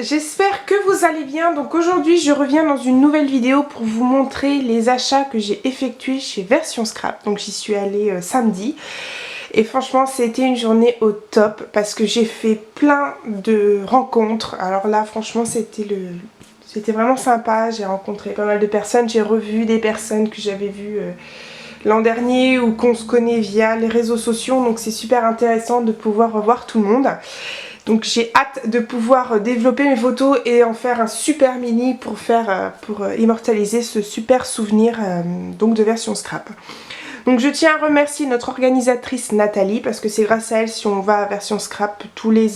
j'espère que vous allez bien. Donc aujourd'hui je reviens dans une nouvelle vidéo pour vous montrer les achats que j'ai effectués chez Version Scrap. Donc j'y suis allée samedi et franchement c'était une journée au top parce que j'ai fait plein de rencontres. Alors là franchement c'était vraiment sympa, j'ai rencontré pas mal de personnes, j'ai revu des personnes que j'avais vues l'an dernier ou qu'on se connaît via les réseaux sociaux, donc c'est super intéressant de pouvoir revoir tout le monde. Donc j'ai hâte de pouvoir développer mes photos et en faire un super mini pour immortaliser ce super souvenir donc de Version Scrap. Donc je tiens à remercier notre organisatrice Nathalie parce que c'est grâce à elle si on va à Version Scrap tous les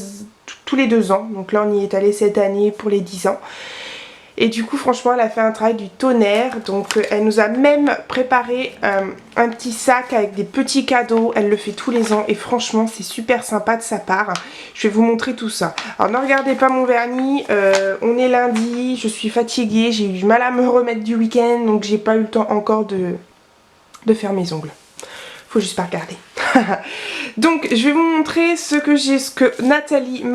2 ans. Donc là on y est allé cette année pour les 10 ans. Et du coup franchement elle a fait un travail du tonnerre, donc elle nous a même préparé un petit sac avec des petits cadeaux, elle le fait tous les ans et franchement c'est super sympa de sa part. Je vais vous montrer tout ça. Alors ne regardez pas mon vernis, on est lundi, je suis fatiguée, j'ai eu du mal à me remettre du week-end donc j'ai pas eu le temps encore de faire mes ongles. Faut juste pas regarder. Donc je vais vous montrer ce que Nathalie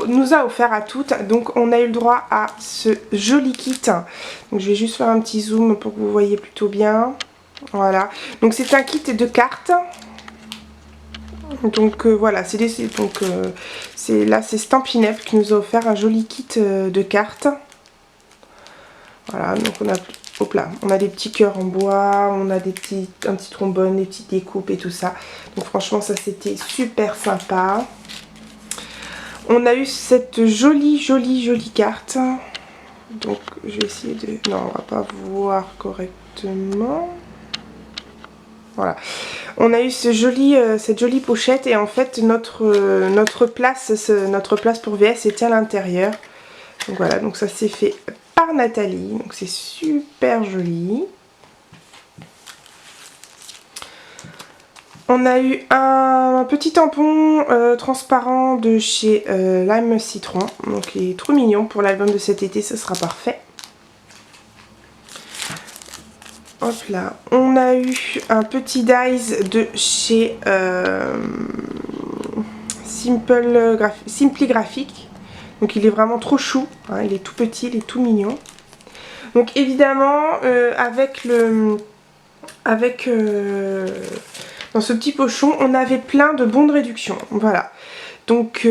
nous a offert à toutes. Donc on a eu le droit à ce joli kit. Donc je vais juste faire un petit zoom pour que vous voyez plutôt bien. Voilà. Donc c'est un kit de cartes. Donc voilà, c'est Stampin' Up qui nous a offert un joli kit de cartes. Voilà, donc on a des petits cœurs en bois, on a un petit trombone, des petites découpes et tout ça. Donc franchement ça c'était super sympa. On a eu cette jolie carte. Donc je vais essayer de... Non, on va pas voir correctement. Voilà. On a eu cette jolie pochette et en fait notre place pour VS était à l'intérieur. Donc voilà, donc ça s'est fait par Nathalie, donc c'est super joli. On a eu un petit tampon transparent de chez Lime Citron, donc il est trop mignon pour l'album de cet été, ce sera parfait. Hop là, on a eu un petit dies de chez Simply Graphic. Donc il est vraiment trop chou, hein, il est tout petit, il est tout mignon. Donc évidemment dans ce petit pochon on avait plein de bons de réduction. Voilà. Donc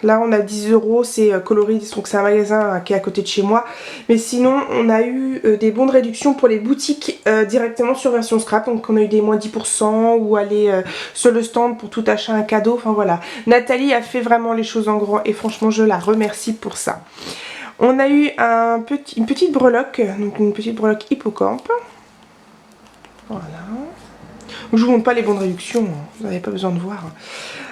là on a 10 €, c'est Coloris, donc c'est un magasin qui est à côté de chez moi. Mais sinon on a eu des bons de réduction pour les boutiques directement sur Version Scrap. Donc on a eu des moins 10% ou aller sur le stand pour tout acheter un cadeau. Enfin voilà, Nathalie a fait vraiment les choses en grand et franchement je la remercie pour ça. On a eu une petite breloque, donc une petite breloque hippocampe. Voilà. Je vous montre pas les bons de réduction, vous n'avez pas besoin de voir.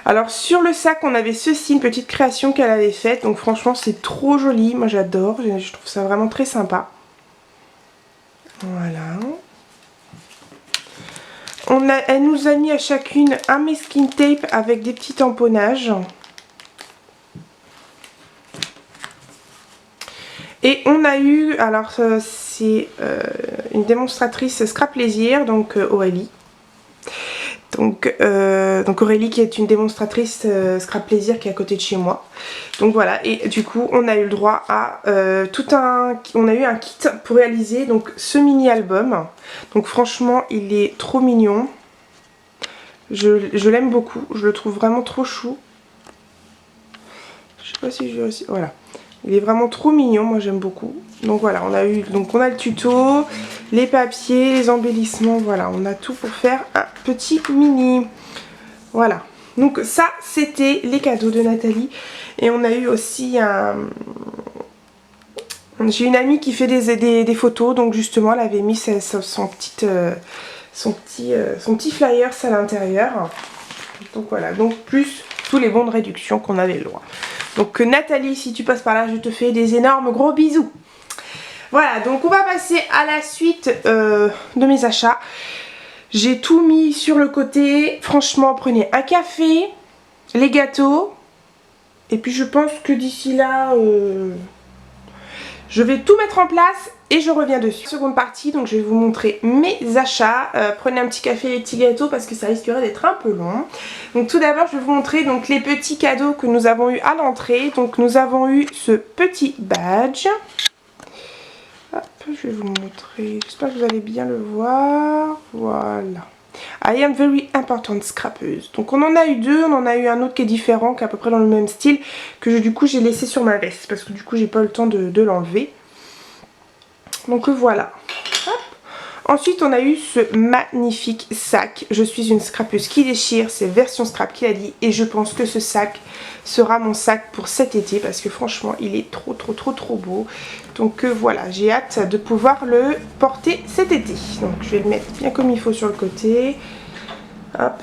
Alors sur le sac on avait ceci, une petite création qu'elle avait faite, donc franchement c'est trop joli, moi j'adore, je trouve ça vraiment très sympa. Voilà. Elle nous a mis à chacune un masking tape avec des petits tamponnages. Et on a eu, alors c'est une démonstratrice Scrap Plaisir, donc Aurélie. Donc Aurélie qui est une démonstratrice Scrap Plaisir qui est à côté de chez moi. Donc voilà, et du coup on a eu le droit à on a eu un kit pour réaliser donc ce mini album. Donc franchement il est trop mignon. Je l'aime beaucoup, je le trouve vraiment trop chou. Je sais pas si je vais réussir, voilà. Il est vraiment trop mignon, moi j'aime beaucoup. Donc voilà, on a le tuto, les papiers, les embellissements, voilà, on a tout pour faire un petit mini. Voilà, donc ça c'était les cadeaux de Nathalie. Et on a eu aussi j'ai une amie qui fait des photos, donc justement elle avait mis son petit flyers à l'intérieur. Donc voilà, donc plus tous les bons de réduction qu'on avait le droit. Donc Nathalie, si tu passes par là, je te fais des énormes gros bisous. Voilà, donc on va passer à la suite de mes achats. J'ai tout mis sur le côté. Franchement, prenez un café, les gâteaux. Et puis je pense que d'ici là, Je vais tout mettre en place et je reviens dessus. Seconde partie, donc je vais vous montrer mes achats. Prenez un petit café et des petits gâteaux parce que ça risquerait d'être un peu long. Donc tout d'abord je vais vous montrer donc les petits cadeaux que nous avons eu à l'entrée. Donc nous avons eu ce petit badge. Hop, je vais vous montrer. J'espère que vous allez bien le voir. Voilà. I am very important scrappeuse. Donc on en a eu deux, on en a eu un autre qui est différent, qui est à peu près dans le même style, que du coup j'ai laissé sur ma veste, parce que du coup j'ai pas eu le temps de l'enlever. Donc voilà. Hop. Ensuite on a eu ce magnifique sac. Je suis une scrapeuse qui déchire, c'est Version Scrap qui l'a dit, et je pense que ce sac sera mon sac pour cet été, parce que franchement il est trop beau. Donc voilà, j'ai hâte de pouvoir le porter cet été. Donc je vais le mettre bien comme il faut sur le côté. Hop.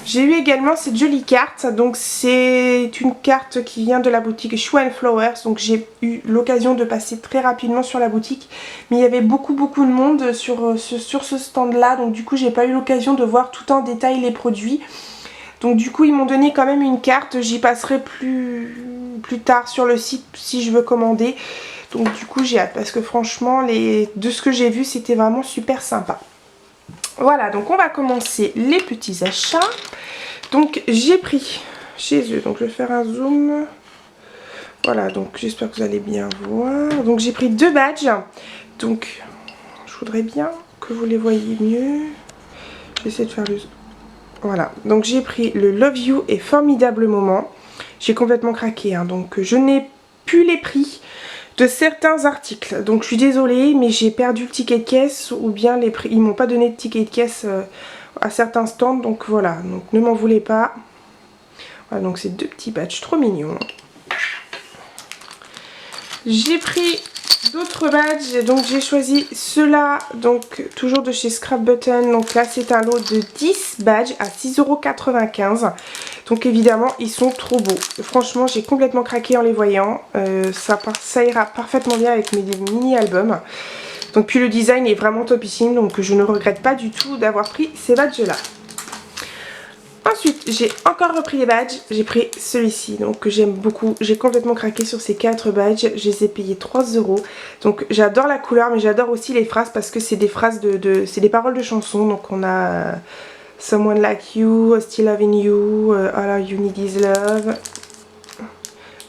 J'ai eu également cette jolie carte. Donc c'est une carte qui vient de la boutique Shoe & Flowers. Donc j'ai eu l'occasion de passer très rapidement sur la boutique. Mais il y avait beaucoup de monde sur ce stand là. Donc du coup j'ai pas eu l'occasion de voir tout en détail les produits. Donc du coup ils m'ont donné quand même une carte. J'y passerai plus tard sur le site si je veux commander. Donc du coup j'ai hâte parce que franchement de ce que j'ai vu c'était vraiment super sympa. Voilà, donc on va commencer les petits achats. Donc j'ai pris chez eux, donc je vais faire un zoom. Voilà, donc j'espère que vous allez bien voir. Donc j'ai pris deux badges. Donc je voudrais bien que vous les voyez mieux. J'essaie de faire le... Voilà, donc j'ai pris le Love You et Formidable Moment. J'ai complètement craqué, hein, donc je n'ai plus les prix de certains articles. Donc je suis désolée, mais j'ai perdu le ticket de caisse ou bien les prix. Ils m'ont pas donné de ticket de caisse à certains stands, donc voilà. Donc ne m'en voulez pas. Voilà, donc c'est deux petits badges trop mignons. J'ai pris d'autres badges, donc j'ai choisi ceux-là, donc toujours de chez Scrap Button. Donc là c'est un lot de 10 badges à 6,95 €. Donc évidemment ils sont trop beaux. Franchement j'ai complètement craqué en les voyant. Ça ira parfaitement bien avec mes mini-albums. Donc puis le design est vraiment topissime, donc je ne regrette pas du tout d'avoir pris ces badges là. Ensuite, j'ai encore repris les badges. J'ai pris celui-ci, donc que j'aime beaucoup. J'ai complètement craqué sur ces 4 badges. Je les ai payés 3 €. Donc j'adore la couleur, mais j'adore aussi les phrases parce que c'est des phrases c'est des paroles de chansons. Donc on a Someone Like You, Still Loving You, All You Need Is Love,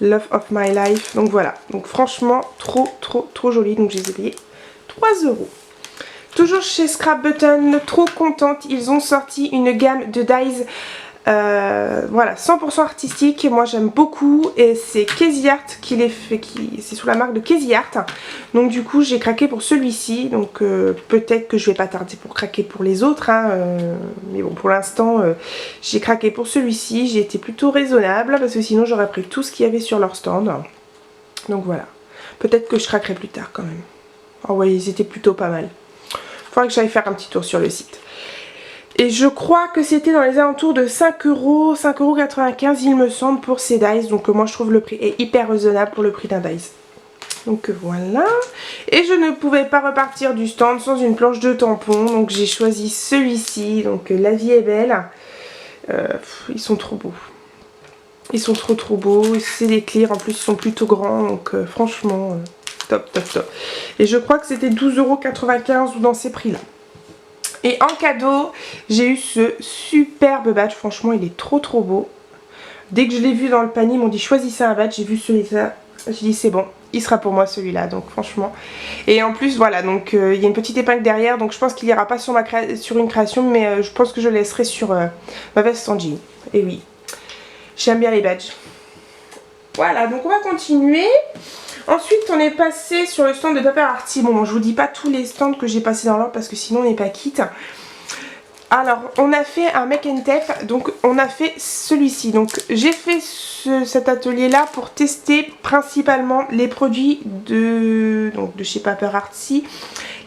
Love of My Life. Donc voilà. Donc franchement, trop joli. Donc je les ai payés 3 €. Toujours chez Scrap Button, trop contente, ils ont sorti une gamme de dies, voilà, 100% artistique. Moi j'aime beaucoup et c'est Casey Art qui les fait, c'est sous la marque de Casey Art. Donc du coup j'ai craqué pour celui-ci, donc peut-être que je vais pas tarder pour craquer pour les autres, hein, mais bon pour l'instant j'ai craqué pour celui-ci. J'ai été plutôt raisonnable parce que sinon j'aurais pris tout ce qu'il y avait sur leur stand. Donc voilà, peut-être que je craquerai plus tard quand même. Oh ouais, ils étaient plutôt pas mal. Faudrait que j'aille faire un petit tour sur le site. Et je crois que c'était dans les alentours de 5 €, 5,95 € il me semble pour ces dies. Donc moi je trouve le prix est hyper raisonnable pour le prix d'un dies. Donc voilà. Et je ne pouvais pas repartir du stand sans une planche de tampons. Donc j'ai choisi celui-ci. Donc La Vie est belle. Ils sont trop beaux. Ils sont trop beaux. C'est des clears. En plus ils sont plutôt grands. Donc franchement... top. Et je crois que c'était 12,95 € ou dans ces prix là. Et en cadeau j'ai eu ce superbe badge. Franchement il est trop beau. Dès que je l'ai vu dans le panier ils m'ont dit choisissez un badge. J'ai vu celui-là, j'ai dit c'est bon, il sera pour moi celui-là. Donc franchement. Et en plus voilà, donc il y a une petite épingle derrière. Donc je pense qu'il n'ira pas sur, sur une création. Mais je pense que je le laisserai sur ma veste en jean. Et oui, j'aime bien les badges. Voilà, donc on va continuer. Ensuite on est passé sur le stand de Paper Arty. Bon je vous dis pas tous les stands que j'ai passé dans l'ordre parce que sinon on n'est pas quitte. Alors on a fait un make and tape. Donc on a fait celui-ci. Donc j'ai fait cet atelier là pour tester principalement les produits de chez Paper Arty.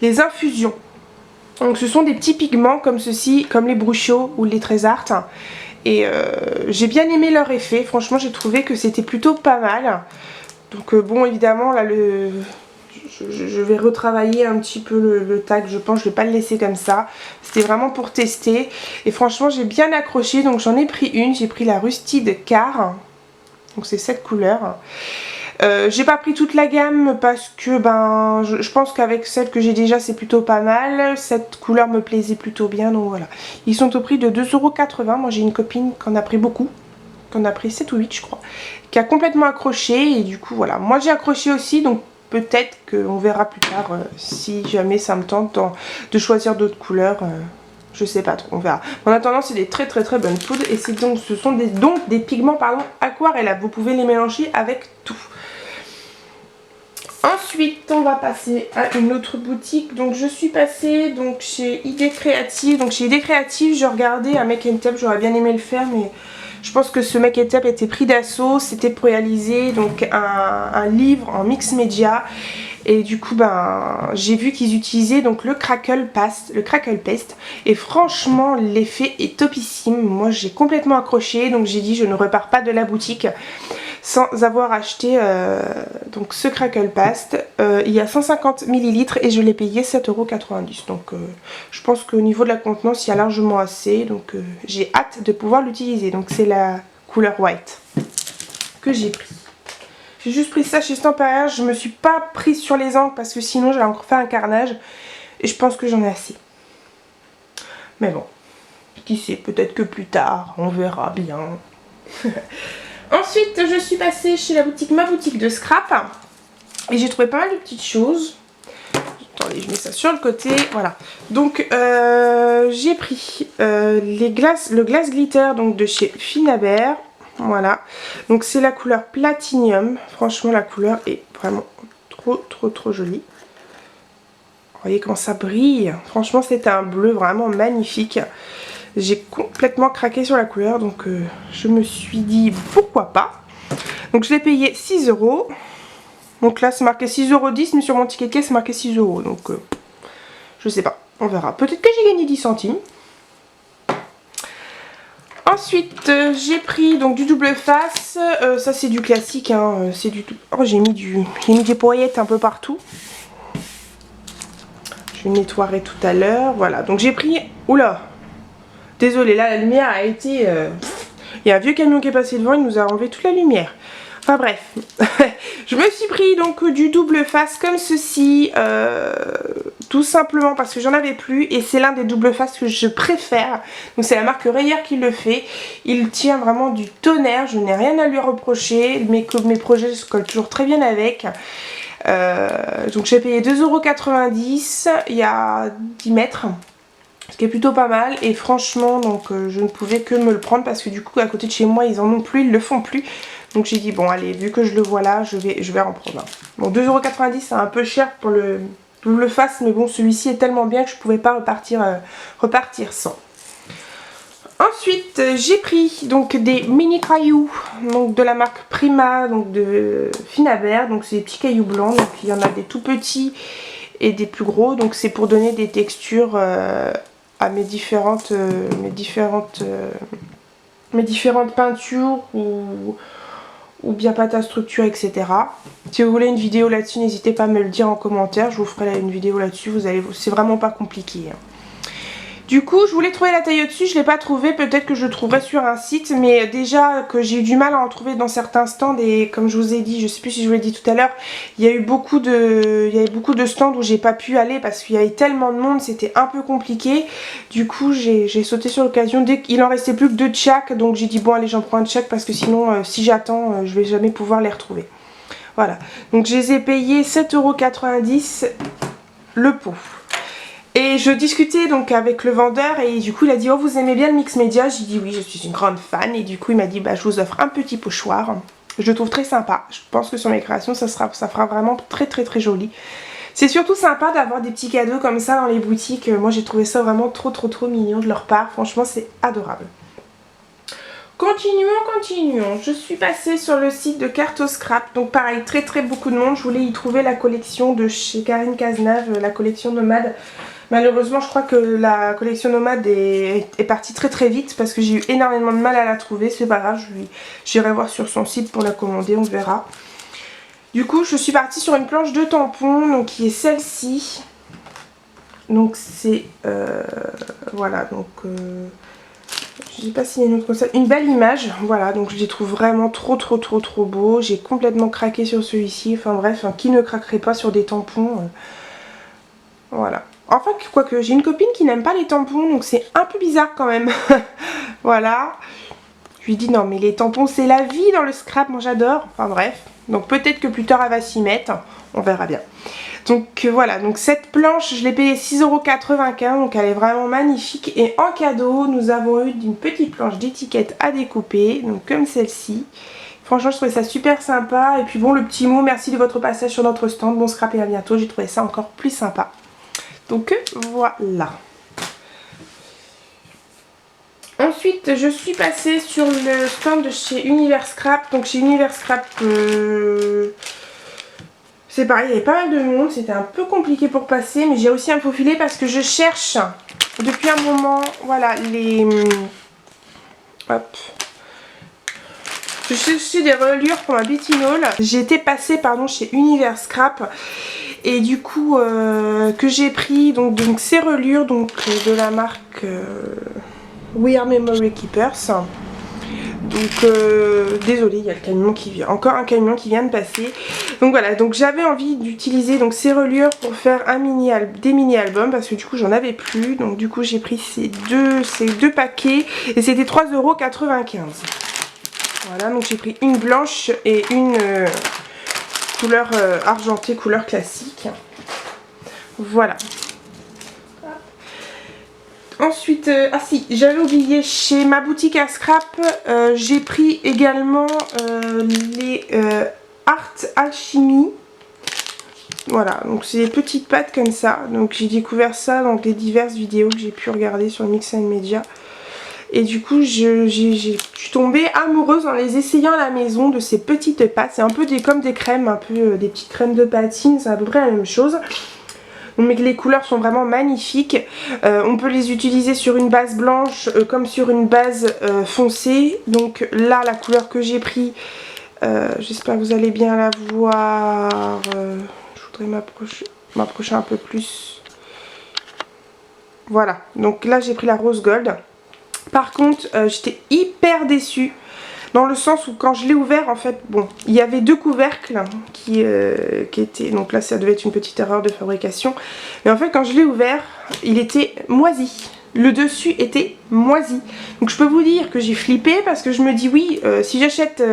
Les infusions. Donc ce sont des petits pigments comme ceci, comme les Bruchot ou les Trésart. Et j'ai bien aimé leur effet. Franchement j'ai trouvé que c'était plutôt pas mal. Donc bon évidemment là je vais retravailler un petit peu le tag, je pense, je vais pas le laisser comme ça. C'était vraiment pour tester et franchement j'ai bien accroché, donc j'en ai pris une, j'ai pris la Rusted Car, donc c'est cette couleur. J'ai pas pris toute la gamme parce que ben je pense qu'avec celle que j'ai déjà c'est plutôt pas mal. Cette couleur me plaisait plutôt bien, donc voilà. Ils sont au prix de 2,80 €. Moi j'ai une copine qui en a pris beaucoup, qui en a pris 7 ou 8 je crois, qui a complètement accroché et du coup voilà. Moi j'ai accroché aussi, donc peut-être qu'on verra plus tard si jamais ça me tente de choisir d'autres couleurs. Je sais pas trop, on verra. En attendant, c'est des très bonnes poudres et ce sont des pigments pardon, aquarelles. Vous pouvez les mélanger avec tout. Ensuite, on va passer à une autre boutique. Donc, je suis passée donc, chez Idées Créatives. Donc, chez Idées Créatives, je regardais un make and tape. J'aurais bien aimé le faire, mais je pense que ce make and tape était pris d'assaut. C'était pour réaliser donc, un livre en mix média. Et du coup, ben, j'ai vu qu'ils utilisaient donc le Crackle Paste. Et franchement, l'effet est topissime. Moi, j'ai complètement accroché. Donc, j'ai dit, je ne repars pas de la boutique sans avoir acheté donc ce Crackle Paste. Il y a 150 ml et je l'ai payé 7,90 €. Donc, je pense qu'au niveau de la contenance, il y a largement assez. Donc, j'ai hâte de pouvoir l'utiliser. Donc, c'est la couleur white que j'ai pris. J'ai juste pris ça chez Stampariage, je me suis pas prise sur les angles parce que sinon j'allais encore faire un carnage. Et je pense que j'en ai assez. Mais bon, qui sait, peut-être que plus tard, on verra bien. Ensuite, je suis passée chez la boutique, ma boutique de scrap. Et j'ai trouvé pas mal de petites choses. Attendez, je mets ça sur le côté, voilà. Donc, j'ai pris le glace glitter donc, de chez Finabert. Voilà, donc c'est la couleur Platinium. Franchement la couleur est vraiment trop jolie. Vous voyez comment ça brille. Franchement c'est un bleu vraiment magnifique. J'ai complètement craqué sur la couleur, donc je me suis dit pourquoi pas. Donc je l'ai payé 6 €. Donc là c'est marqué 6,10 €, mais sur mon ticket de caisse c'est marqué 6 €. Donc je sais pas, on verra. Peut-être que j'ai gagné 10 centimes. Ensuite, j'ai pris donc du double face. Ça c'est du classique, hein, c'est du tout. Oh, j'ai mis des paillettes un peu partout. Je nettoierai tout à l'heure. Voilà, donc j'ai pris. Oula, désolé, là la lumière a été. Il y a un vieux camion qui est passé devant, il nous a enlevé toute la lumière. Enfin bref, je me suis pris donc du double face comme ceci, tout simplement parce que j'en avais plus et c'est l'un des double face que je préfère. Donc c'est la marque Rayer qui le fait, il tient vraiment du tonnerre, je n'ai rien à lui reprocher, mes projets se collent toujours très bien avec. Donc j'ai payé 2,90 €, il y a 10 mètres. Ce qui est plutôt pas mal et franchement donc je ne pouvais que me le prendre parce que du coup à côté de chez moi ils en ont plus, ils le font plus. Donc j'ai dit bon allez, vu que je le vois là, je vais en prendre un. Bon 2,90 € c'est un peu cher pour le double face, mais bon celui-ci est tellement bien que je pouvais pas repartir sans. Ensuite j'ai pris donc des mini cailloux donc de la marque Prima, donc de Finabert, donc c'est des petits cailloux blancs, donc il y en a des tout petits et des plus gros, donc c'est pour donner des textures à mes différentes peintures ou bien pâte à structure, etc. Si vous voulez une vidéo là-dessus, n'hésitez pas à me le dire en commentaire, je vous ferai une vidéo là-dessus, c'est vraiment pas compliqué. Du coup, je voulais trouver la taille au-dessus, je ne l'ai pas trouvé, peut-être que je le trouverai sur un site, mais déjà que j'ai eu du mal à en trouver dans certains stands et comme je vous ai dit, je sais plus si je vous l'ai dit tout à l'heure, il y avait beaucoup de stands où j'ai pas pu aller parce qu'il y avait tellement de monde, c'était un peu compliqué. Du coup, j'ai sauté sur l'occasion, dès qu'il en restait plus que 2 de chaque, donc j'ai dit bon allez j'en prends un de chaque parce que sinon si j'attends, je vais jamais pouvoir les retrouver. Voilà, donc je les ai payés 7,90 € le pot. Et je discutais donc avec le vendeur et du coup il a dit oh vous aimez bien le mix média? J'ai dit oui, je suis une grande fan et du coup il m'a dit bah je vous offre un petit pochoir. Je le trouve très sympa, je pense que sur mes créations ça fera vraiment très joli. C'est surtout sympa d'avoir des petits cadeaux comme ça dans les boutiques, moi j'ai trouvé ça vraiment trop mignon de leur part, franchement c'est adorable. Continuons, je suis passée sur le site de Carto Scrap, donc pareil très beaucoup de monde, je voulais y trouver la collection de chez Karine Cazenave, la collection Nomade. Malheureusement je crois que la collection Nomade est partie très vite parce que j'ai eu énormément de mal à la trouver, c'est pas grave, j'irai voir sur son site pour la commander, on verra. Du coup je suis partie sur une planche de tampons, donc qui est celle-ci. Donc c'est voilà, donc je sais pas s'il y a une autre concept, une belle image, voilà, donc je les trouve vraiment trop beaux. J'ai complètement craqué sur celui-ci, enfin bref, qui ne craquerait pas sur des tampons, voilà. Enfin, quoique, j'ai une copine qui n'aime pas les tampons, donc c'est un peu bizarre quand même. Voilà. Je lui dis non mais les tampons c'est la vie dans le scrap, moi j'adore. Enfin bref. Donc peut-être que plus tard elle va s'y mettre. On verra bien. Donc voilà, donc cette planche je l'ai payée 6,95 €, donc elle est vraiment magnifique. Et en cadeau nous avons eu une petite planche d'étiquette à découper, donc comme celle-ci. Franchement je trouvais ça super sympa. Et puis bon, le petit mot merci de votre passage sur notre stand, bon scrap et à bientôt, j'ai trouvé ça encore plus sympa. Donc voilà. Ensuite, je suis passée sur le stand de chez Univers Scrap. Donc chez Univers Scrap, c'est pareil, il y avait pas mal de monde. C'était un peu compliqué pour passer, mais j'ai aussi un faufilé parce que je cherche depuis un moment, voilà, les... Hop. Je cherchais des reliures pour ma Bettinol. J'ai été passée, pardon, chez Univers Scrap. Et du coup, que j'ai pris donc ces reliures donc, de la marque... We Are Memory Keepers. Donc désolée, il y a le camion qui vient, encore un camion qui vient de passer. Donc voilà, donc j'avais envie d'utiliser donc ces reliures pour faire des mini albums parce que du coup j'en avais plus. Donc du coup j'ai pris ces deux paquets et c'était 3,95 €. Voilà, donc j'ai pris une blanche et une couleur argentée, couleur classique. Voilà. Ensuite, ah si, j'avais oublié, chez ma boutique à scrap, j'ai pris également les Art Alchemy. Voilà, donc c'est des petites pattes comme ça. Donc j'ai découvert ça dans les diverses vidéos que j'ai pu regarder sur Mix and Media. Et du coup, je suis tombée amoureuse en les essayant à la maison de ces petites pattes. C'est un peu comme des crèmes, un peu des petites crèmes de patine, c'est à peu près la même chose. Mais les couleurs sont vraiment magnifiques. On peut les utiliser sur une base blanche comme sur une base foncée. Donc là, la couleur que j'ai pris, j'espère que vous allez bien la voir. Je voudrais m'approcher un peu plus. Voilà, donc là j'ai pris la rose gold. Par contre, j'étais hyper déçue. Dans le sens où quand je l'ai ouvert, en fait, bon, il y avait deux couvercles qui étaient... Donc là, ça devait être une petite erreur de fabrication. Mais en fait, quand je l'ai ouvert, il était moisi. Le dessus était moisi. Donc je peux vous dire que j'ai flippé parce que je me dis oui, si j'achète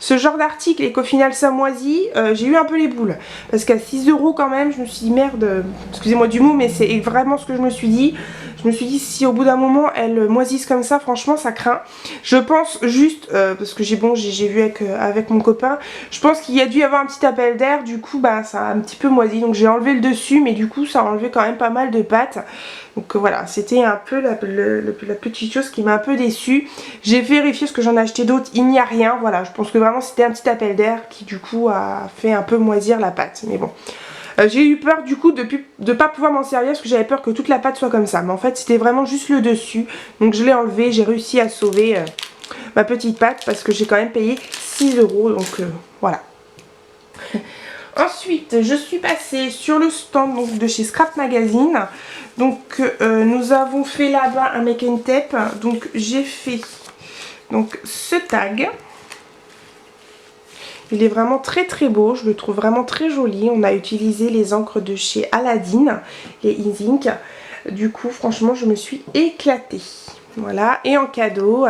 ce genre d'article et qu'au final ça moisit, j'ai eu un peu les boules. Parce qu'à 6 € quand même, je me suis dit merde, excusez-moi du mot, mais c'est vraiment ce que je me suis dit. Je me suis dit si au bout d'un moment elles moisissent comme ça, franchement ça craint. Je pense juste, parce que j'ai vu avec mon copain, je pense qu'il y a dû y avoir un petit appel d'air, du coup bah ça a un petit peu moisi. Donc j'ai enlevé le dessus, mais du coup ça a enlevé quand même pas mal de pâte. Donc voilà, c'était un peu la petite chose qui m'a un peu déçue. J'ai vérifié ce que j'en ai acheté d'autres, il n'y a rien. Voilà, je pense que vraiment c'était un petit appel d'air qui du coup a fait un peu moisir la pâte. Mais bon, j'ai eu peur du coup de pas pouvoir m'en servir parce que j'avais peur que toute la pâte soit comme ça. Mais en fait c'était vraiment juste le dessus. Donc je l'ai enlevé, j'ai réussi à sauver ma petite pâte parce que j'ai quand même payé 6 €. Donc voilà. Ensuite, je suis passée sur le stand donc, de chez Scrap Magazine. Donc, nous avons fait là-bas un make and tape. Donc, j'ai fait donc, ce tag. Il est vraiment très beau. Je le trouve vraiment très joli. On a utilisé les encres de chez Aladdin, les Ink. Du coup, franchement, je me suis éclatée. Voilà. Et en cadeau,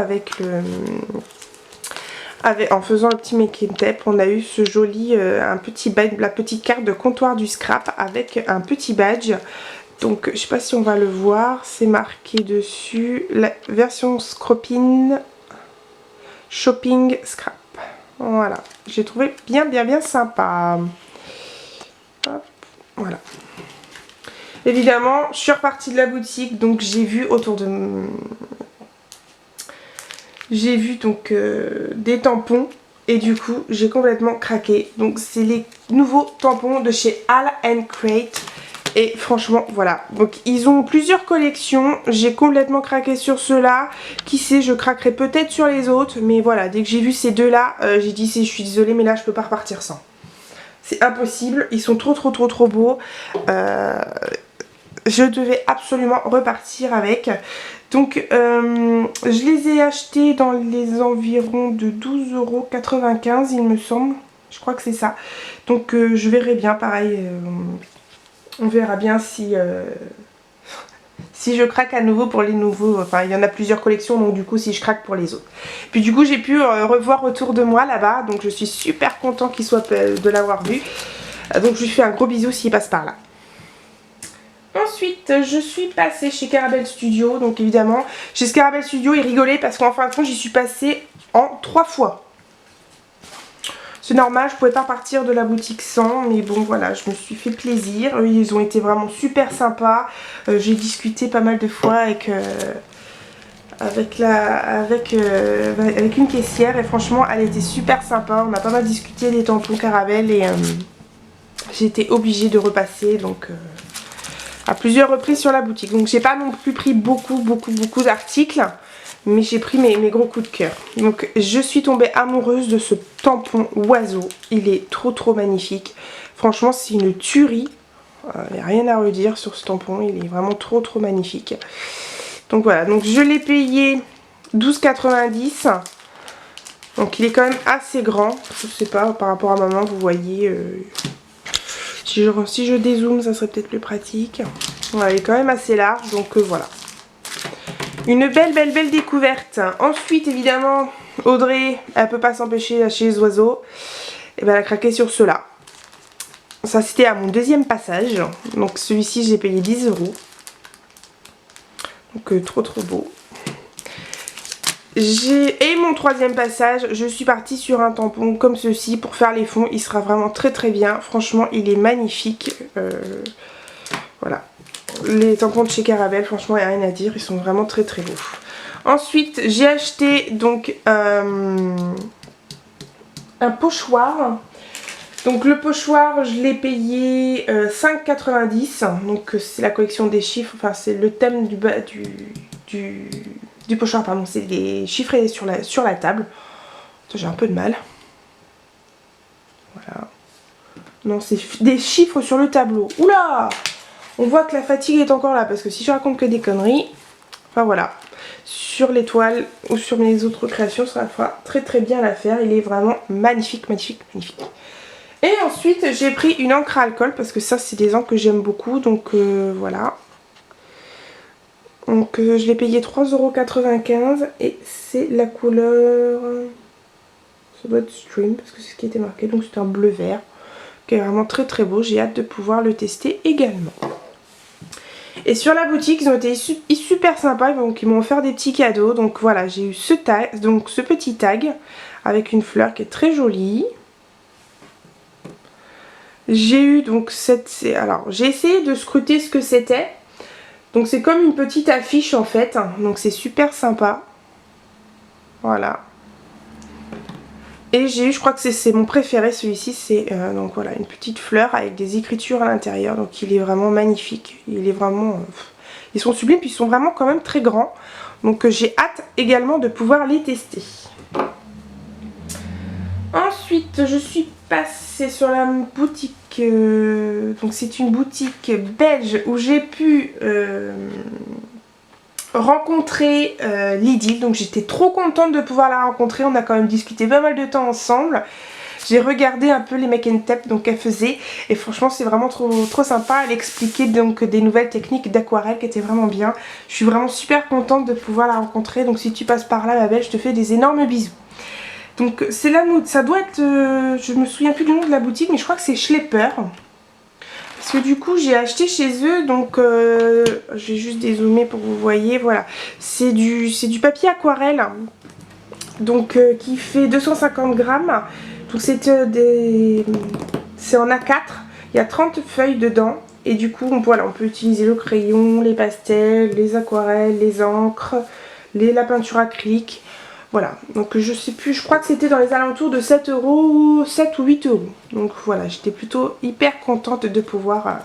en faisant le petit make and tape, on a eu ce joli, un petit badge, la petite carte de comptoir du scrap avec un petit badge. Donc je sais pas si on va le voir, c'est marqué dessus la version Scropin Shopping Scrap. Voilà, j'ai trouvé bien sympa. Hop, voilà. Évidemment, je suis repartie de la boutique, donc j'ai vu autour de... J'ai vu donc des tampons et du coup j'ai complètement craqué. Donc c'est les nouveaux tampons de chez All & Crate. Et franchement voilà, donc ils ont plusieurs collections, j'ai complètement craqué sur ceux-là. Qui sait, je craquerai peut-être sur les autres. Mais voilà, dès que j'ai vu ces deux-là, j'ai dit je suis désolée mais là je peux pas repartir sans. C'est impossible, ils sont trop beaux. je devais absolument repartir avec. Donc je les ai achetés dans les environs de 12,95 € il me semble. Je crois que c'est ça. Donc je verrai bien, pareil. On verra bien si je craque à nouveau pour les nouveaux. Enfin il y en a plusieurs collections, donc du coup si je craque pour les autres. Puis du coup j'ai pu revoir autour de moi là-bas. Donc je suis super content qu'il soit de l'avoir vu. Donc je lui fais un gros bisou s'il passe par là. Ensuite, je suis passée chez Caramel Studio. Donc évidemment, chez Caramel Studio, ils rigolaient parce qu'en fin de compte, j'y suis passée en 3 fois. C'est normal, je pouvais pas partir de la boutique sans. Mais bon, voilà, je me suis fait plaisir. Eux, ils ont été vraiment super sympas. J'ai discuté pas mal de fois avec une caissière. Et franchement, elle était super sympa. On a pas mal discuté des tampons Caramel. Et j'ai été obligée de repasser. Donc... à plusieurs reprises sur la boutique. Donc j'ai pas non plus pris beaucoup d'articles, mais j'ai pris mes gros coups de cœur. Donc je suis tombée amoureuse de ce tampon oiseau. Il est trop magnifique. Franchement c'est une tuerie. Il n'y a rien à redire sur ce tampon. Il est vraiment trop magnifique. Donc voilà, donc je l'ai payé 12,90 €. Donc il est quand même assez grand. Je sais pas, par rapport à ma main, vous voyez... Si je dézoome, ça serait peut-être plus pratique. Voilà, il est quand même assez large, donc voilà. Une belle découverte. Ensuite, évidemment, Audrey, elle peut pas s'empêcher d'acheter les oiseaux. Et ben, elle a craqué sur ceux-là. Ça, c'était à mon deuxième passage. Donc celui-ci, j'ai payé 10 €. Donc trop beau. Et mon troisième passage, je suis partie sur un tampon comme ceci pour faire les fonds. Il sera vraiment très bien. Franchement, il est magnifique. Voilà. Les tampons de chez Caramel, franchement, il n'y a rien à dire. Ils sont vraiment très beaux. Ensuite, j'ai acheté donc un pochoir. Donc le pochoir, je l'ai payé 5,90 €. Donc c'est la collection des chiffres. Enfin, c'est le thème du pochoir, pardon, c'est les chiffrés sur la table. J'ai un peu de mal. Voilà. Non, c'est des chiffres sur le tableau. Oula! On voit que la fatigue est encore là, parce que si je raconte que des conneries, enfin voilà. Sur l'étoile ou sur mes autres créations, ça fera très bien l'affaire. Il est vraiment magnifique. Et ensuite, j'ai pris une encre à alcool, parce que ça, c'est des encres que j'aime beaucoup. Donc voilà. Donc je l'ai payé 3,95 € et c'est la couleur... ça doit être Stream parce que c'est ce qui était marqué. Donc c'est un bleu vert qui est vraiment très beau. J'ai hâte de pouvoir le tester également. Et sur la boutique, ils ont été super sympas. Donc ils m'ont offert des petits cadeaux. Donc voilà, j'ai eu ce petit tag avec une fleur qui est très jolie. J'ai eu donc alors j'ai essayé de scruter ce que c'était. Donc c'est comme une petite affiche en fait, donc c'est super sympa. Voilà. Et j'ai eu, je crois que c'est mon préféré celui-ci, c'est donc voilà, une petite fleur avec des écritures à l'intérieur. Donc il est vraiment magnifique, il est vraiment... ils sont sublimes, puis ils sont vraiment quand même très grands. Donc j'ai hâte également de pouvoir les tester. Ensuite je suis passée sur la boutique, donc c'est une boutique belge où j'ai pu rencontrer Lydie. Donc j'étais trop contente de pouvoir la rencontrer. On a quand même discuté pas mal de temps ensemble. J'ai regardé un peu les make and tape donc qu'elle faisait et franchement c'est vraiment trop sympa. Elle expliquait donc des nouvelles techniques d'aquarelle qui étaient vraiment bien. Je suis vraiment super contente de pouvoir la rencontrer. Donc si tu passes par là ma belle, je te fais des énormes bisous. Donc c'est là, ça doit être, je me souviens plus du nom de la boutique, mais je crois que c'est Schlepper. Parce que du coup j'ai acheté chez eux, donc je vais juste dézoomer pour que vous voyez, voilà. C'est du papier aquarelle, donc qui fait 250 grammes. Donc c'est en A4, il y a 30 feuilles dedans. Et du coup voilà, on peut utiliser le crayon, les pastels, les aquarelles, les encres, la peinture acrylique. Voilà, donc je sais plus, je crois que c'était dans les alentours de 7 €, 7 ou 8 €. Donc voilà, j'étais plutôt hyper contente de pouvoir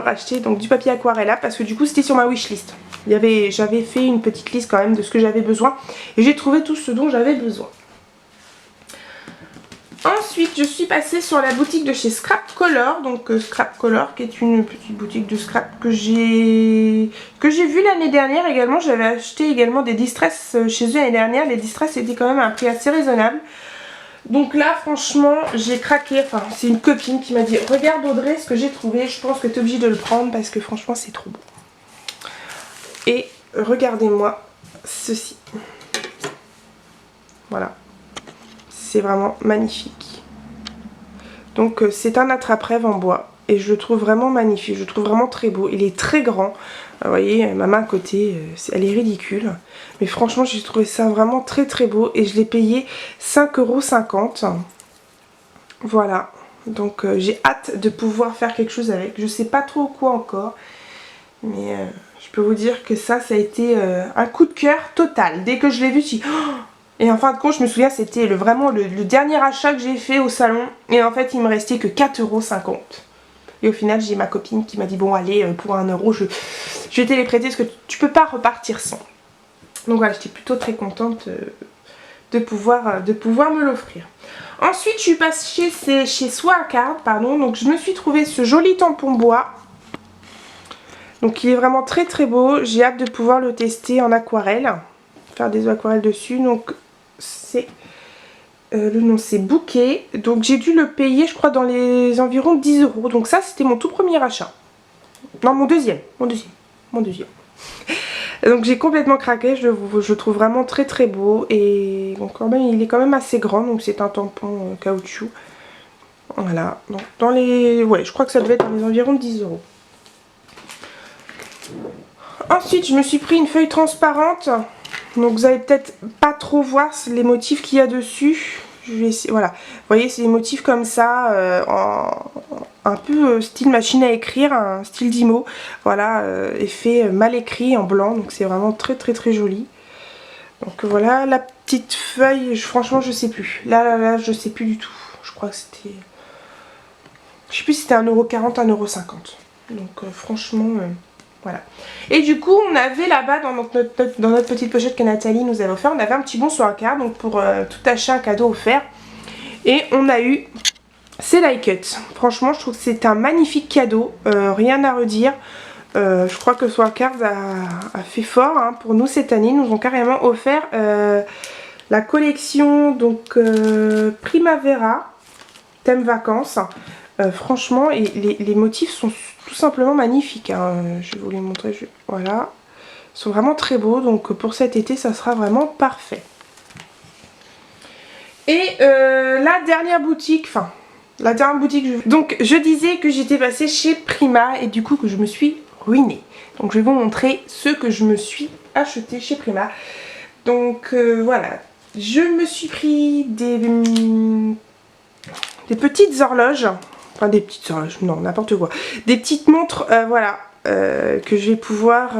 acheter donc du papier aquarella parce que du coup c'était sur ma wishlist. J'avais fait une petite liste quand même de ce que j'avais besoin et j'ai trouvé tout ce dont j'avais besoin. Ensuite, je suis passée sur la boutique de chez Scrap Color. Donc Scrap Color qui est une petite boutique de scrap que j'ai vue l'année dernière également. J'avais acheté également des distress chez eux l'année dernière. Les distress étaient quand même à un prix assez raisonnable. Donc là franchement j'ai craqué. Enfin c'est une copine qui m'a dit regarde Audrey ce que j'ai trouvé. Je pense que tu es obligée de le prendre parce que franchement c'est trop beau. Et regardez-moi ceci. Voilà. C'est vraiment magnifique. Donc c'est un attrape-rêve en bois. Et je le trouve vraiment magnifique. Je le trouve vraiment très beau. Il est très grand. Vous voyez, ma main à côté, elle est ridicule. Mais franchement, j'ai trouvé ça vraiment très très beau. Et je l'ai payé 5,50 €. Voilà. Donc j'ai hâte de pouvoir faire quelque chose avec. Je sais pas trop quoi encore. Mais je peux vous dire que ça a été un coup de cœur total. Dès que je l'ai vu, je dis... Oh, et en fin de compte, je me souviens, c'était vraiment le dernier achat que j'ai fait au salon. Et en fait, il me restait que 4,50 €. Et au final, j'ai ma copine qui m'a dit, bon allez, pour 1 €, je vais te les prêter parce que tu peux pas repartir sans. Donc voilà, j'étais plutôt très contente de pouvoir me l'offrir. Ensuite, je suis passée chez Swacard, pardon. Donc je me suis trouvé ce joli tampon bois. Donc il est vraiment très très beau. J'ai hâte de pouvoir le tester en aquarelle. Faire des aquarelles dessus. Donc c'est... le nom c'est Bouquet. Donc j'ai dû le payer je crois dans les environs 10 €. Donc ça c'était mon tout premier achat. Non mon deuxième. Donc j'ai complètement craqué. Je le trouve vraiment très très beau. Et donc quand même, il est quand même assez grand. Donc c'est un tampon caoutchouc. Voilà. Donc dans les... Ouais je crois que ça devait être dans les environs de 10 €. Ensuite je me suis pris une feuille transparente. Donc vous allez peut-être pas trop voir les motifs qu'il y a dessus. Je vais essayer, voilà. Vous voyez, c'est des motifs comme ça, un peu style machine à écrire, un style d'IMO. Voilà, effet mal écrit en blanc. Donc c'est vraiment très très très joli. Donc voilà, la petite feuille, franchement je sais plus. Là, je sais plus du tout. Je crois que c'était... Je sais plus si c'était 1,40 €, 1,50 €. Donc franchement... Voilà. Et du coup, on avait là-bas dans notre petite pochette que Nathalie nous avait offert, on avait un petit bon sur un carte, donc pour tout achat un cadeau offert. Et on a eu ces die cuts. Franchement, je trouve que c'est un magnifique cadeau, rien à redire. Je crois que Swacard a fait fort hein, pour nous cette année. Ils nous ont carrément offert la collection donc Primavera, thème vacances. Franchement, et les motifs sont tout simplement magnifiques. Hein. Je vais vous les montrer. Voilà. Ils sont vraiment très beaux. Donc pour cet été, ça sera vraiment parfait. Et la dernière boutique, donc je disais que j'étais passée chez Prima et du coup que je me suis ruinée. Donc je vais vous montrer ce que je me suis acheté chez Prima. Donc voilà. Je me suis pris des petites horloges. Enfin des petites horloges, non n'importe quoi. Des petites montres, voilà, que je vais pouvoir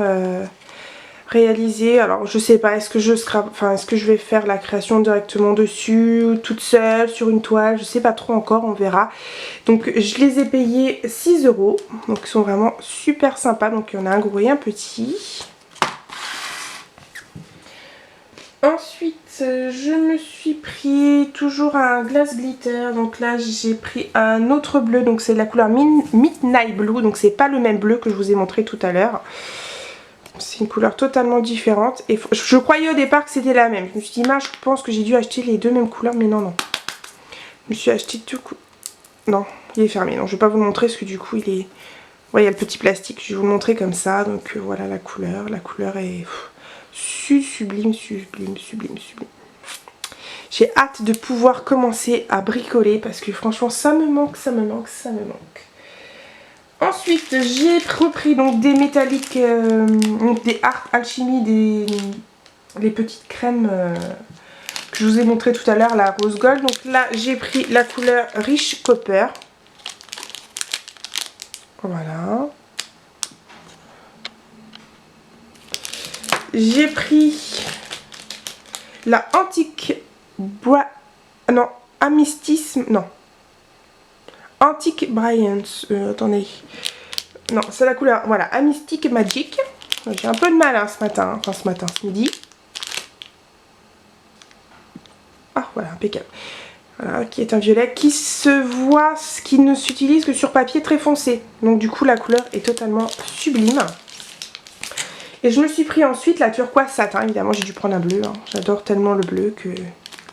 réaliser. Alors je sais pas, est-ce que je vais faire la création directement dessus, toute seule, sur une toile, je sais pas trop encore, on verra. Donc je les ai payés 6 €. Donc ils sont vraiment super sympas. Donc il y en a un gros et un petit. Ensuite, je me suis pris toujours un glace glitter. Donc là, j'ai pris un autre bleu. Donc c'est la couleur Midnight Blue. Donc c'est pas le même bleu que je vous ai montré tout à l'heure. C'est une couleur totalement différente. Et je croyais au départ que c'était la même. Je me suis dit, je pense que j'ai dû acheter les deux mêmes couleurs. Mais non, non. Je me suis acheté tout coup. Non, il est fermé. Non, je vais pas vous le montrer parce que du coup, il est... Ouais, il y a le petit plastique. Je vais vous le montrer comme ça. Donc voilà la couleur. La couleur est... sublime. J'ai hâte de pouvoir commencer à bricoler parce que franchement ça me manque. Ensuite j'ai repris donc des métalliques, donc des Art Alchemy, les petites crèmes que je vous ai montré tout à l'heure, la rose gold. Donc là j'ai pris la couleur Rich Copper. Voilà. J'ai pris la Antique Amystisme, non. Antique Bryant, attendez. Non, c'est la couleur, voilà, Amystic Magic. J'ai un peu de mal hein, ce midi. Ah, voilà, impeccable. Voilà, qui est un violet qui se voit, qui ne s'utilise que sur papier très foncé. Donc du coup la couleur est totalement sublime. Et je me suis pris ensuite la turquoise satin, évidemment j'ai dû prendre un bleu, hein. J'adore tellement le bleu que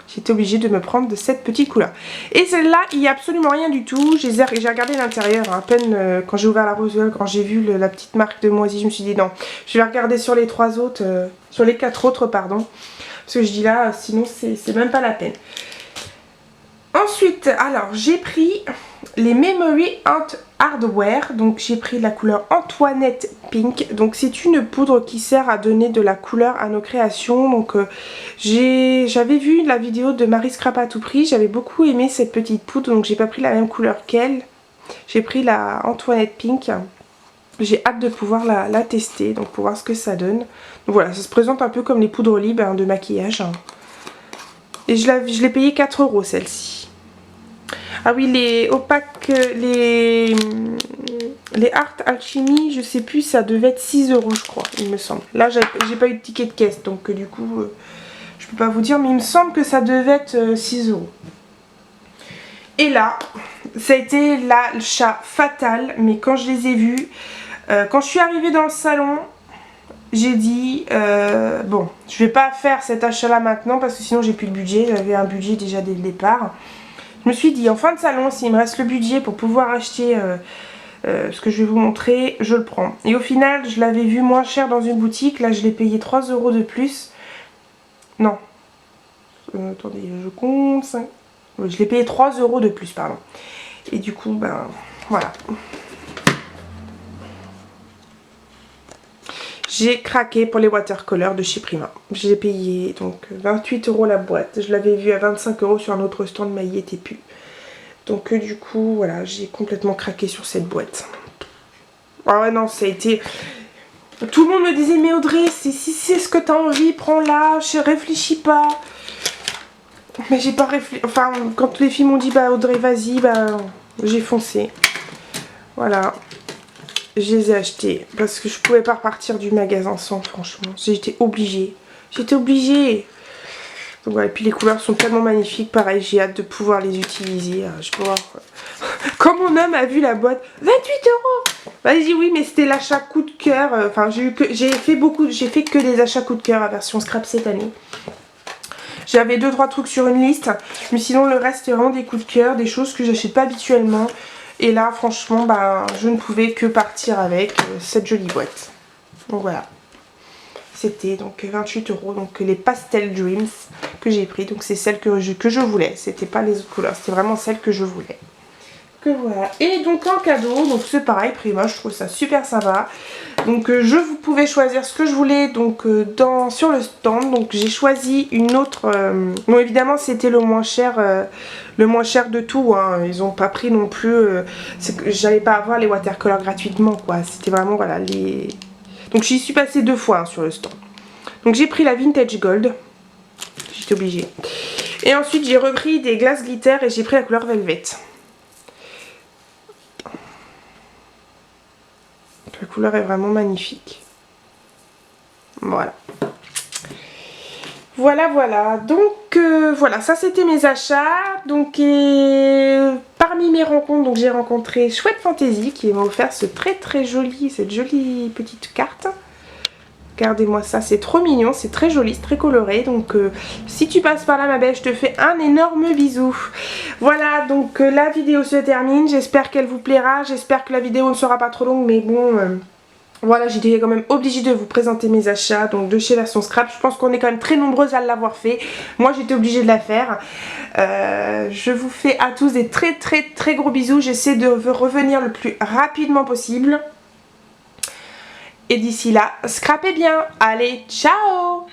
j'étais obligée de me prendre de cette petite couleur. Et celle-là, il n'y a absolument rien du tout, j'ai regardé l'intérieur, hein. À peine quand j'ai ouvert la Rosewell, quand j'ai vu la petite marque de moisi, je me suis dit non, je vais regarder sur les 3 autres, sur les 4 autres pardon, parce que je dis là, sinon c'est même pas la peine. Ensuite, alors j'ai pris les Memory Hardware, donc j'ai pris la couleur Antoinette Pink. Donc c'est une poudre qui sert à donner de la couleur à nos créations. Donc j'avais vu la vidéo de Marie Scrap à tout prix, j'avais beaucoup aimé cette petite poudre, donc j'ai pas pris la même couleur qu'elle. J'ai pris la Antoinette Pink. J'ai hâte de pouvoir la tester, donc pour voir ce que ça donne. Donc voilà, ça se présente un peu comme les poudres libres hein, de maquillage. Et je l'ai payé 4 € celle-ci. Ah oui, les opaques, les Art Alchemy, je sais plus, ça devait être 6 € je crois, il me semble. Là, j'ai pas eu de ticket de caisse, donc du coup, je peux pas vous dire, mais il me semble que ça devait être 6 €. Et là, ça a été l'achat fatal, mais quand je les ai vus, quand je suis arrivée dans le salon, j'ai dit, bon, je vais pas faire cet achat là maintenant, parce que sinon j'ai plus de budget, j'avais un budget déjà dès le départ. Je me suis dit en fin de salon, s'il me reste le budget pour pouvoir acheter ce que je vais vous montrer, je le prends. Et au final, je l'avais vu moins cher dans une boutique. Là, je l'ai payé 3 € de plus. Non. Attendez, je compte. 5... Oui, je l'ai payé 3 € de plus, pardon. Et du coup, ben, voilà. J'ai craqué pour les watercolors de chez Prima. J'ai payé donc 28 € la boîte. Je l'avais vu à 25 € sur un autre stand, mais il n'y était plus. Donc du coup, voilà, j'ai complètement craqué sur cette boîte. Ah ouais, non, ça a été... Tout le monde me disait, mais Audrey, si c'est ce que tu as envie, prends-la, je réfléchis pas. Mais j'ai pas réfléchi... Enfin, quand les filles m'ont dit, bah Audrey, vas-y, bah j'ai foncé. Voilà. Je les ai achetés parce que je pouvais pas repartir du magasin sans, franchement. J'étais obligée. J'étais obligée. Donc voilà, et puis les couleurs sont tellement magnifiques. Pareil, j'ai hâte de pouvoir les utiliser. Je peux voir. Quand mon homme a vu la boîte, 28 €. Bah, j'ai dit oui, mais c'était l'achat coup de cœur. Enfin, j'ai fait que des achats coup de cœur à version scrap cette année. J'avais 2-3 trucs sur une liste, mais sinon le reste c'est vraiment des coups de cœur, des choses que j'achète pas habituellement. Et là, franchement, bah, je ne pouvais que partir avec cette jolie boîte. Donc voilà. C'était donc 28 €. Donc les Pastel Dreams que j'ai pris. Donc c'est celle que je voulais. C'était pas les autres couleurs. C'était vraiment celle que je voulais. Que voilà. Et donc en cadeau, donc c'est pareil, Prima, je trouve ça super sympa. Donc vous pouvez choisir ce que je voulais donc sur le stand. Donc j'ai choisi une autre. Bon évidemment c'était le moins cher de tout. Hein. Ils ont pas pris non plus. J'allais pas avoir les watercolors gratuitement quoi. C'était vraiment voilà les. Donc j'y suis passée 2 fois hein, sur le stand. Donc j'ai pris la Vintage Gold. J'étais obligée. Et ensuite j'ai repris des glaces glitter et j'ai pris la couleur Velvet. La couleur est vraiment magnifique. Voilà. Voilà. Donc voilà, ça c'était mes achats. Donc parmi mes rencontres, donc j'ai rencontré Chouette Fantasy qui m'a offert cette jolie petite carte. Regardez-moi ça, c'est trop mignon, c'est très joli, c'est très coloré. Donc si tu passes par là ma belle, je te fais un énorme bisou. Voilà, donc la vidéo se termine. J'espère qu'elle vous plaira. J'espère que la vidéo ne sera pas trop longue. Mais bon, voilà, j'étais quand même obligée de vous présenter mes achats. Donc de chez Version Scrap. Je pense qu'on est quand même très nombreuses à l'avoir fait. Moi j'étais obligée de la faire. Je vous fais à tous des très gros bisous. J'essaie de revenir le plus rapidement possible. Et d'ici là, scrapez bien. Allez, ciao!